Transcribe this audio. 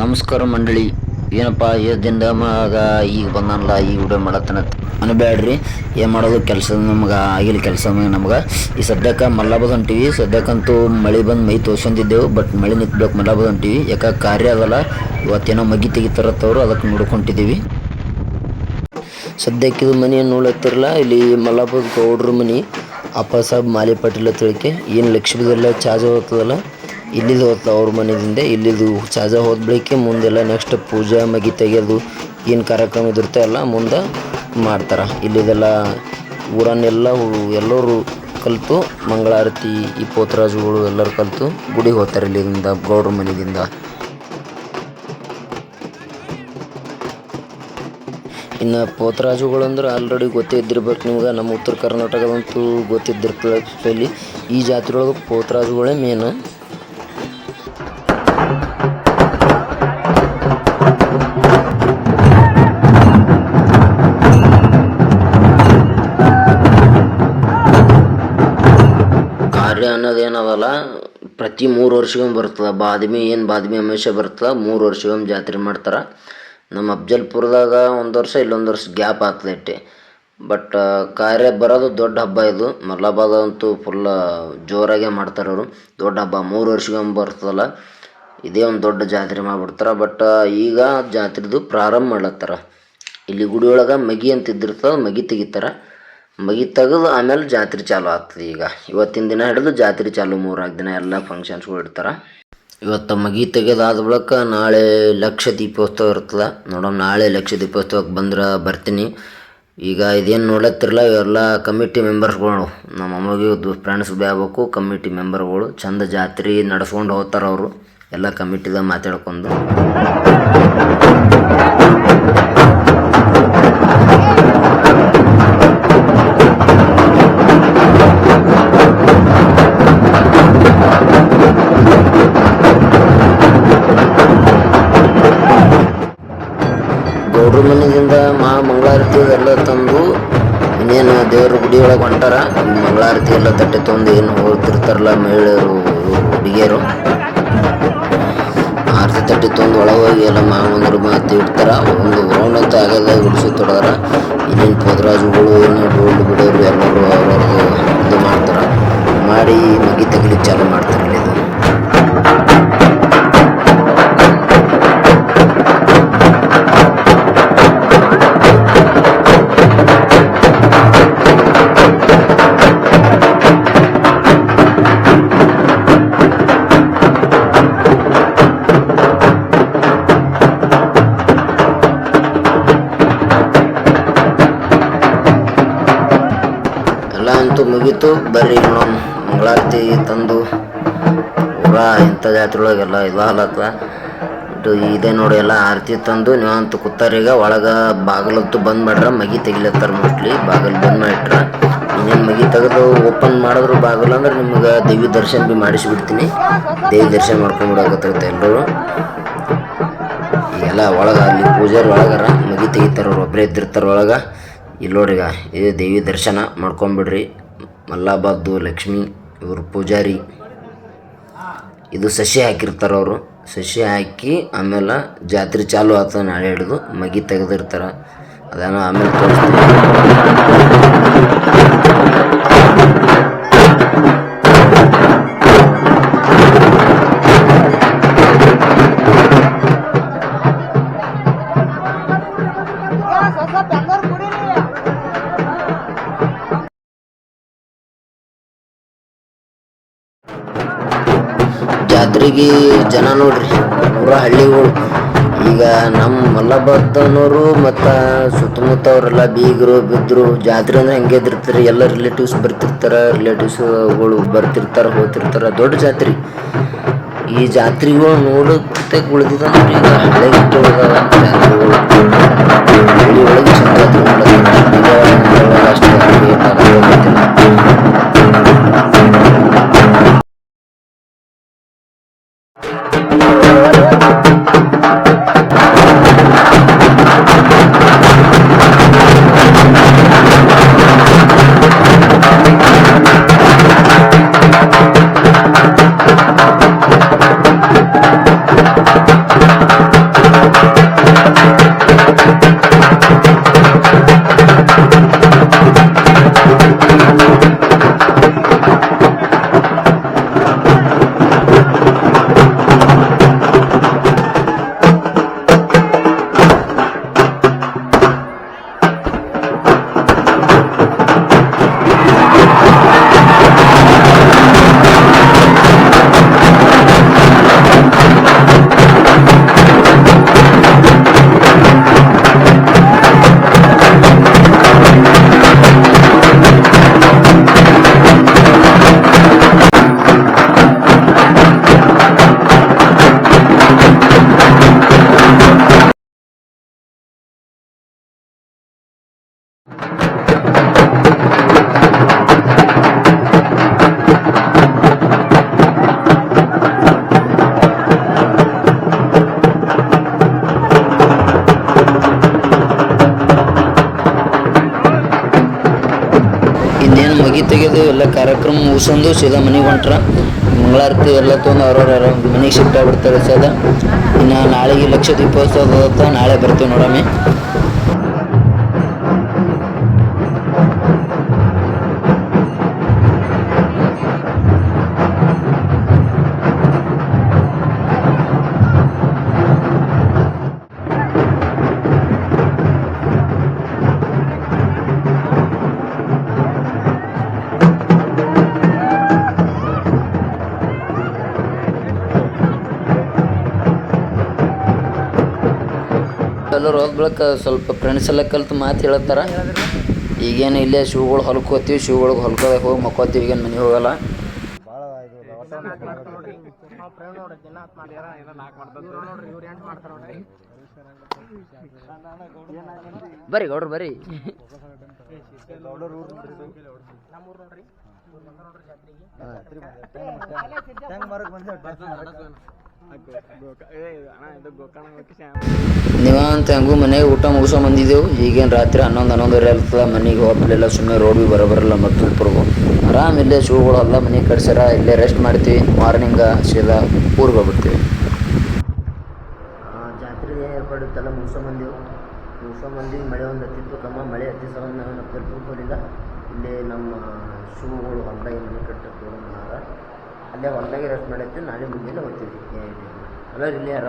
ನಮಸ್ಕಾರ ಮಂಡಳಿ. ಏನಪ್ಪ ಏದಿಂದ ಮಗ ಈಗ ಬಂದನಲ್ಲ, ಈಗ ವಿಡಿಯೋ ಮಾಡತ್ತನ ಅನ್ಬೇಡ್ರಿ. ಏನು ಮಾಡೋದು ಕೆಲಸ ನಮ್ಗೆ ಆಗಿಲ್ಲ. ಕೆಲಸ ನಮ್ಗೆ ಈ ಸದ್ಯಕ್ಕೆ ಮಲ್ಲಾಬದ್ ಹೊಂಟೀವಿ. ಸದ್ಯಕ್ಕಂತೂ ಮಳೆ ಬಂದು ಮೈ ತೋರ್ಸಂದಿದ್ದೆವು, ಬಟ್ ಮಳೆ ನಿಂತ್ಬೇಕು. ಮಲ್ಲಾಬದ್ ಹೊಂಟೀವಿ, ಯಾಕೆ ಕಾರ್ಯ ಅದಲ್ಲ. ಇವತ್ತೇನೋ ಮಗಿ ತೆಗಿತಾರತ್ತವ್ರು, ಅದಕ್ಕೆ ನೋಡ್ಕೊಂತಿದ್ದೀವಿ. ಸದ್ಯಕ್ಕೆ ಇದು ಮನೆ ನೋಡ್ಲತ್ತಿರಲ್ಲ, ಇಲ್ಲಿ ಮಲ್ಲಾಬದ್ ಗೌಡ್ರ ಮನೆ. ಅಪ್ಪ ಸಾಬ್ ಮಾಲಿ ಪಾಟೀಲ್ ಅಂತ ಹೇಳಿಕೆ ಏನು ಲಕ್ಷ್ಮೀದೆಲ್ಲ ಚಾರ್ಜ್ ಹೋಗ್ತದಲ್ಲ, ಇಲ್ಲಿದು ಹೋಗ್ತದೆ ಅವ್ರ ಮನೆಯಿಂದ. ಇಲ್ಲಿದು ಚಾರ್ಜ ಹೋದ ಬಳಿಕೆ ಮುಂದೆಲ್ಲ ನೆಕ್ಸ್ಟ್ ಪೂಜಾ ಮಗಿ ತೆಗೆಯೋದು ಏನು ಕಾರ್ಯಕ್ರಮ ಇದಿರುತ್ತೆ ಎಲ್ಲ ಮುಂದೆ ಮಾಡ್ತಾರೆ. ಇಲ್ಲಿದೆಲ್ಲ ಊರನ್ನೆಲ್ಲ ಎಲ್ಲರೂ ಕಲಿತು ಮಂಗಳಾರತಿ ಈ ಪೋತರಾಜುಗಳು ಎಲ್ಲರೂ ಕಲಿತು ಗುಡಿಗೆ ಹೋಗ್ತಾರೆ ಇಲ್ಲಿಂದ ಗೌಡ್ರ ಮನೆಯಿಂದ. ಇನ್ನು ಪೋತರಾಜುಗಳು ಅಂದ್ರೆ ಆಲ್ರೆಡಿ ಗೊತ್ತೇ ಇದ್ದಿರ್ಬೇಕು ನಿಮ್ಗೆ. ನಮ್ಮ ಉತ್ತರ ಕರ್ನಾಟಕದಂತೂ ಗೊತ್ತಿದ್ದಿರ್ತದೆ. ಸ್ಪೆಷಲಿ ಈ ಜಾತ್ರೆ ಒಳಗೆ ಪೋತರಾಜುಗಳೇ ಮೇನ್. ಕಾರ್ಯ ಅನ್ನೋದೇನದಲ್ಲ, ಪ್ರತಿ 3 ವರ್ಷಕ್ಕೊಮ್ಮೆ ಬರ್ತದೆ. ಬಾದ್ಮಿ ಅಮಾವಾಸ್ಯೆ ಬರ್ತದೆ, 3 ವರ್ಷಕ್ಕೊಮ್ಮೆ ಜಾತ್ರೆ ಮಾಡ್ತಾರೆ. ನಮ್ಮ ಅಫ್ಜಲ್ಪುರದಾಗ ಒಂದು ವರ್ಷ ಇಲ್ಲೊಂದು ವರ್ಷ ಗ್ಯಾಪ್ ಆಗ್ತದೆ ಇಟ್ಟೆ. ಬಟ್ ಕಾರ್ಯ ಬರೋದು ದೊಡ್ಡ ಹಬ್ಬ ಇದು. ಮಲ್ಲಾಬಾದ್ ಅಂತೂ ಫುಲ್ ಜೋರಾಗೆ ಮಾಡ್ತಾರೆ ಅವರು. ದೊಡ್ಡ ಹಬ್ಬ 3 ವರ್ಷಕ್ಕೊಮ್ಮೆ ಬರ್ತದಲ್ಲ, ಇದೇ ಒಂದು ದೊಡ್ಡ ಜಾತ್ರೆ ಮಾಡಿಬಿಡ್ತಾರೆ. ಬಟ್ ಈಗ ಜಾತ್ರೆದು ಪ್ರಾರಂಭ ಮಾಡ್ಲತ್ತಾರ. ಇಲ್ಲಿ ಗುಡಿ ಒಳಗೆ ಮಗಿ ಅಂತ ಇದ್ದಿರ್ತದೆ, ಮಗಿ ತೆಗಿತಾರೆ. ಮಗಿ ತೆಗೆದು ಆಮೇಲೆ ಜಾತ್ರೆ ಚಾಲು ಆಗ್ತದೆ. ಈಗ ಇವತ್ತಿನ ದಿನ ಹಿಡಿದು ಜಾತ್ರೆ ಚಾಲು 3-4 ದಿನ ಎಲ್ಲ ಫಂಕ್ಷನ್ಸ್ಗಳು ಇಡ್ತಾರೆ. ಇವತ್ತು ಮಗಿ ತೆಗೆದಾದ ಬಳಿಕ ನಾಳೆ ಲಕ್ಷ ದೀಪೋತ್ಸವ ಇರ್ತದೆ. ನೋಡೋಣ, ನಾಳೆ ಲಕ್ಷ ದೀಪೋತ್ಸವಕ್ಕೆ ಬಂದ್ರೆ ಬರ್ತೀನಿ. ಈಗ ಇದೇನು ನೋಡತ್ತಿರಲ್ಲ, ಇವೆಲ್ಲ ಕಮಿಟಿ ಮೆಂಬರ್ಸ್ಗಳು. ನಮ್ಮ ಅಮ್ಮಗೆ ಫ್ರೆಂಡ್ಸ್ ಆಗಬೇಕು. ಕಮಿಟಿ ಮೆಂಬರ್ಗಳು ಚಂದ ಜಾತ್ರೆ ನಡೆಸ್ಕೊಂಡು ಹೋಗ್ತಾರೆ ಅವರು ಎಲ್ಲ ಕಮಿಟಿದಾಗ ಮಾತಾಡ್ಕೊಂಡು. ಗೌಡ್ರ ಮನೆಯಿಂದ ಮಂಗಳಾರತಿ ಎಲ್ಲ ತಂದು ಇನ್ನೇನು ದೇವ್ರ ಗುಡಿ ಒಳಗೆ ಹೊಂಟಾರ. ಮಂಗಳಾರತಿ ಎಲ್ಲ ತಟ್ಟೆ ತಂದು ಏನು ಹೋಗ್ತಿರ್ತಾರಲ್ಲ ಮಹಿಳೆಯರು, ಹುಡುಗಿಯರು ಆರತಿ ತಟ್ಟೆ ತಂದು ಒಳಗೆ ಹೋಗಿ ಎಲ್ಲ ಮಾವಂದರು ಮಾತು ಇಡ್ತಾರ. ಒಂದು ರೌಂಡ್ ಅಂತ ಆಗದ ಗುಡಿಸಿ ತೊಡದಾರ. ಇನ್ನೇನು ಪೋದರಾಜುಗಳು ಏನು ಡೋಲ್ ಬಿಡೋರು ಎಲ್ಲರೂ ಅವ್ರವ್ರದ್ದು ಇದು ಮಾಡ್ತಾರೆ. ಮಾಡಿ ಮಗಿ ತೆಗಿಲಿಕ್ಕೆ ಚಾಲು ಮಾಡ್ತಾರಲ್ಲ ಇದು. ಎಲ್ಲ ಅಂತೂ ಮುಗೀತು. ಬರ್ರಿ ನೋಡೋಣ, ಮಂಗಳಾರತಿ ತಂದು ಪೂರ ಇಂಥ ಜಾತ್ರೆ ಒಳಗೆಲ್ಲ ಇದು ಹಾಲತ್ತ ಇದೆ ನೋಡಿ. ಎಲ್ಲ ಆರತಿ ತಂದು ನೀವಂತೂ ಕೂತಾರೀಗ. ಒಳಗೆ ಬಾಗಿಲಂತೂ ಬಂದ್ ಮಾಡ್ರ, ಮಗಿ ತೆಗಿಲತ್ತಾರ. ಮೋಸ್ಟ್ಲಿ ಬಾಗಿಲು ಬಂದ್ ಮಾಡಿಟ್ರ. ಇನ್ನೇನು ಮಗಿ ತೆಗೆದು ಓಪನ್ ಮಾಡಿದ್ರು ಬಾಗಿಲು ಅಂದ್ರೆ ನಿಮ್ಗೆ ದೇವಿ ದರ್ಶನ ಭೀ ಮಾಡಿಸಿಬಿಡ್ತೀನಿ. ದೇವಿ ದರ್ಶನ ಮಾಡ್ಕೊಂಡ್ಬಿಡಕತ್ತಿರುತ್ತೆ ಎಲ್ಲರೂ. ಈಗೆಲ್ಲ ಒಳಗೆ ಅಲ್ಲಿ ಪೂಜಾರಿ ಒಳಗಾರ ಮಗಿ ತೆಗಿತಾರ, ಅವ್ರು ಒಬ್ಬರೇ ಇದ್ದಿರ್ತಾರೆ ಒಳಗೆ. ಇಲ್ಲಿ ನೋಡ್ರಿಗ ಇದು ದೇವಿ ದರ್ಶನ ಮಾಡ್ಕೊಂಬಿಡ್ರಿ. ಮಲ್ಲಾಬಾದ್ದು ಲಕ್ಷ್ಮಿ ಇವರು ಪೂಜಾರಿ. ಇದು ಸಸಿ ಹಾಕಿರ್ತಾರೆ ಅವರು. ಸಸಿ ಹಾಕಿ ಆಮೇಲೆ ಜಾತ್ರೆ ಚಾಲು ಆಗ್ತದೆ. ನಾಳೆ ಹಿಡಿದು ಮಗಿ ತೆಗೆದಿರ್ತಾರೆ. ಅದನ್ನು ಆಮೇಲೆ ತೋರಿಸ್ತೀನಿ. ಜಾತ್ರೆಗೆ ಜನ ನೋಡ್ರಿ, ಪೂರ ಹಳ್ಳಿಗಳು. ಈಗ ನಮ್ಮ ಮಲ್ಲಾಬಾದ್ನವರು ಮತ್ತು ಸುತ್ತಮುತ್ತ ಅವರೆಲ್ಲ ಬೀಗರು ಬಿದ್ದರು. ಜಾತ್ರೆ ಅಂದ್ರೆ ಹೆಂಗೆ ಇದ್ದಿರ್ತಾರೆ, ಎಲ್ಲ ರಿಲೇಟಿವ್ಸ್ ಬರ್ತಿರ್ತಾರೆ. ರಿಲೇಟಿವ್ಸ್ಗಳು ಬರ್ತಿರ್ತಾರೆ, ಹೋಗ್ತಿರ್ತಾರೆ. ದೊಡ್ಡ ಜಾತ್ರೆ. ಈ ಜಾತ್ರೆಗಳು ನೋಡೋಕ್ಕೆ ಉಳಿದಿದ್ದ ನೋಡ್ರಿ. ಈಗ ಹಳ್ಳಿಗೆ ಇಟ್ಟು ಉಳಿದಾವ ಜಾತ್ರೆಗಳು. ಹಳ್ಳಿ ಒಳಗೆ ಚಂದ ಜಾತ್ರೆ ಮಾಡೋದು. ಅಷ್ಟು ಬಂದಿದ್ದೇವೆ. ಎಲ್ಲ ಕಾರ್ಯಕ್ರಮ ಮುಗಿಸ್ಕೊಂಡು ಸೀದಾ ಮನೆಗೆ ಹೊಂಟ್ರ. ಮಂಗಳಾರತಿ ಎಲ್ಲ ತೊಗೊಂಡು ಅವ್ರವ್ರ ಮನೆಗೆ ಶಿಫ್ಟ್ ಆಗಿಬಿಡ್ತಾರೆ ಸೀದಾ. ಇನ್ನು ನಾಳೆಗೆ ಲಕ್ಷ ದೀಪೋತ್ಸವ ನಾಳೆ ಬರ್ತೀವಿ ನೋಡಮ್ಮಿ. ಎಲ್ಲರೂ ಹೋದ ಬಳಿಕ ಸ್ವಲ್ಪ ಫ್ರೆಂಡ್ಸ್ ಎಲ್ಲ ಕಲ್ತು ಮಾತು ಹೇಳತ್ತಾರ. ಈಗೇನು ಇಲ್ಲೇ ಶೂಗಳು ಹೊಲ್ಕೋತೀವಿ, ಶೂಗಳಿಗೆ ಹೊಲ್ಕೋದಾಗ ಹೋಗಿ ಮಕ್ಕೋತೀವಿ. ಈಗೇನು ಮನೆಗೆ ಹೋಗಲ್ಲ. ಬರ್ರಿ ಗೌಡ್ರು ಬರ್ರಿ. ನೀವಂತ ಹೆಂಗೂ ಮನೆಗೆ ಊಟ ಮುಗಿಸೋ ಬಂದಿದ್ದೆವು. ಈಗೇನು ರಾತ್ರಿ 11-11:30 ಇರ್ತದೆ. ಮನೆಗೆ ಹೋಗ್ಲಿಲ್ಲ, ಸುಮ್ಮನೆ ರೋಡ್ ಭೀ ಬರೋಬರಲ್ಲ. ಮತ್ತು ಉಪ್ಪರ್ಗು ಆರಾಮ್ ಇಲ್ಲೇ ಶೂಗಳು ಎಲ್ಲ ಮನೆಗೆ ಕಟ್ಸ್ಯಾರ. ಇಲ್ಲೇ ರೆಸ್ಟ್ ಮಾಡ್ತೀವಿ. ಮಾರ್ನಿಂಗ ಸೀದಾ ಊರಿಗೆ ಹೋಗ್ಬಿಡ್ತೀವಿ. ಜಾತ್ರೆ ಏರ್ಪಡುತ್ತಲ್ಲ ಮುಗಿಸ್ಕೊಂಬಂದೆವು. ಮಳೆ ಒಂದು ಹತ್ತಿತ್ತು ಕಮ್ಮ. ಮಳೆ ಹತ್ತಿ ಸಲ ನಾನು ಹೋಲಿಲ್ಲ. ಇಲ್ಲಿ ನಮ್ಮ ಶೂಗಳು ಹೊಲದಾಗಿ ಮನೆ ಕಟ್ಟಕ್ಕೆ ಅಲ್ಲೇ ಹೊಲದಾಗೆ ರೆಸ್ಟ್ ಮಾಡೈತಿ. ನಾಳೆ ಮುಂಜಾನೆ ಹೋಗ್ತೀವಿ. ಅಲ್ಲ ಇಲ್ಲಿ ಯಾರ